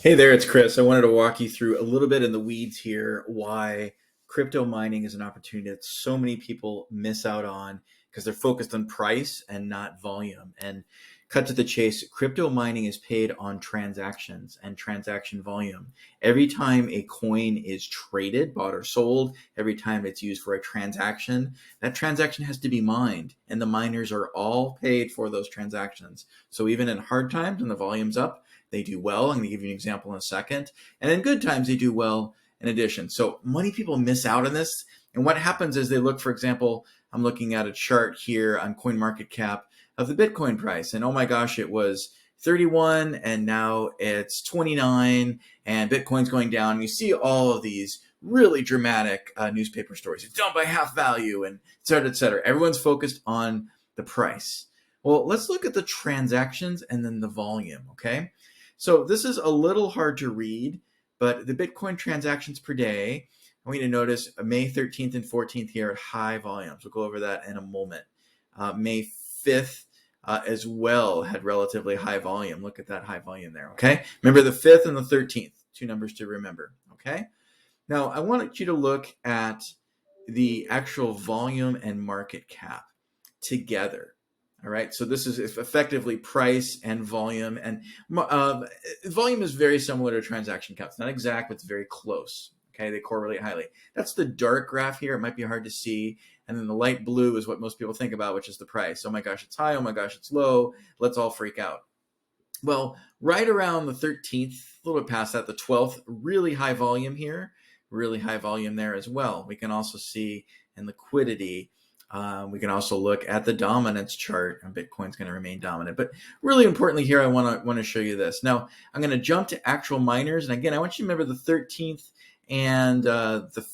Hey there, it's Chris. I wanted to walk you through a little bit in the weeds here why crypto mining is an opportunity that so many people miss out on because they're focused on price and not volume. And cut to the chase, crypto mining is paid on transactions and transaction volume. Every time a coin is traded, bought or sold, every time it's used for a transaction, that transaction has to be mined, and the miners are all paid for those transactions. So even in hard times when the volume's up, they do well. I'm going to give you an example in a second. And in good times, they do well in addition. So many people miss out on this. And what happens is they look, for example, I'm looking at a chart here on CoinMarketCap of the Bitcoin price. And oh my gosh, it was 31 and now it's 29 and Bitcoin's going down. You see all of these really dramatic newspaper stories. It's down by half value and et cetera, et cetera. Everyone's focused on the price. Well, let's look at the transactions and then the volume, okay? So this is a little hard to read, but the Bitcoin transactions per day, I want you to notice May 13th and 14th here at high volumes. We'll go over that in a moment. May 5th as well had relatively high volume. Look at that high volume there, okay? Remember the 5th and the 13th, two numbers to remember, okay? Now, I want you to look at the actual volume and market cap together. All right, so this is effectively price and volume, and volume is very similar to transaction counts. Not exact, but it's very close. Okay, they correlate highly. That's the dark graph here. It might be hard to see, and then the light blue is what most people think about, which is the price. Oh my gosh, it's high. Oh my gosh, it's low. Let's all freak out. Well, right around the 13th, a little bit past that, the 12th, really high volume here, really high volume there as well. We can also see in liquidity. We can also look at the dominance chart, and Bitcoin's going to remain dominant. But really importantly here, I want to show you this. Now, I'm going to jump to actual miners. And again, I want you to remember the 13th and the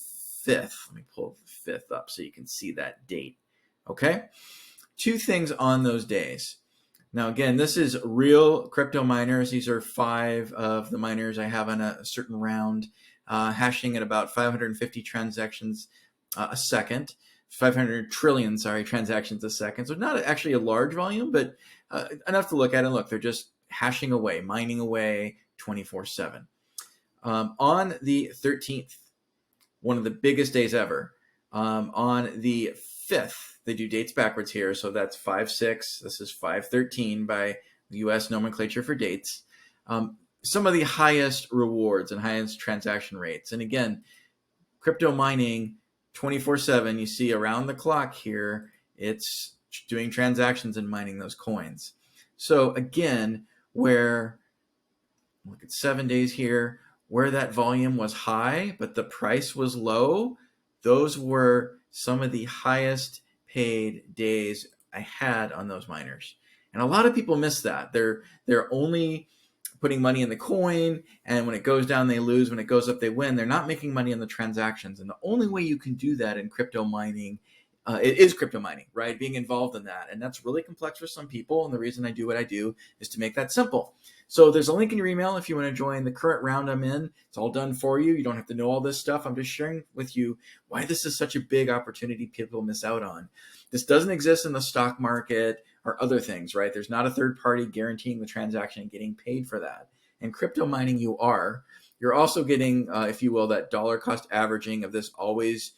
5th. Let me pull the 5th up so you can see that date. Okay? Two things on those days. Now, again, this is real crypto miners. These are 5 of the miners I have on a certain round, hashing at about 550 transactions a second. 500 trillion, transactions a second. So not actually a large volume, but enough to look at. And look, they're just hashing away, mining away 24/7. On the 13th, one of the biggest days ever. On the 5th, they do dates backwards here. So that's 5/6. This is 5/13 by the US nomenclature for dates. Some of the highest rewards and highest transaction rates. And again, crypto mining 24/7, you see around the clock here, it's doing transactions and mining those coins. So again, where, look at 7 days here, where that volume was high, but the price was low, those were some of the highest paid days I had on those miners. And a lot of people miss that. They're only putting money in the coin, and when it goes down, they lose. When it goes up, they win. They're not making money on the transactions. And the only way you can do that in crypto mining, it is crypto mining, right? Being involved in that. And that's really complex for some people. And the reason I do what I do is to make that simple. So there's a link in your email if you want to join the current round I'm in. It's all done for you. You don't have to know all this stuff. I'm just sharing with you why this is such a big opportunity people miss out on. This doesn't exist in the stock market or other things, right? There's not a third party guaranteeing the transaction and getting paid for that. In crypto mining, you are. You're also getting, if you will, that dollar cost averaging of this always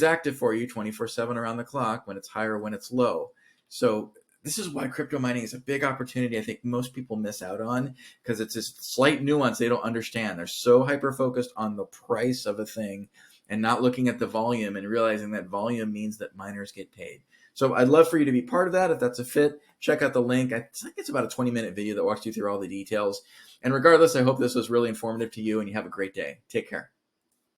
active for you 24/7 around the clock, when it's high or when it's low. So this is why crypto mining is a big opportunity I think most people miss out on, because it's this slight nuance they don't understand. They're so hyper-focused on the price of a thing and not looking at the volume and realizing that volume means that miners get paid. So I'd love for you to be part of that. If that's a fit, check out the link. I think it's about a 20-minute video that walks you through all the details. And regardless, I hope this was really informative to you and you have a great day. Take care.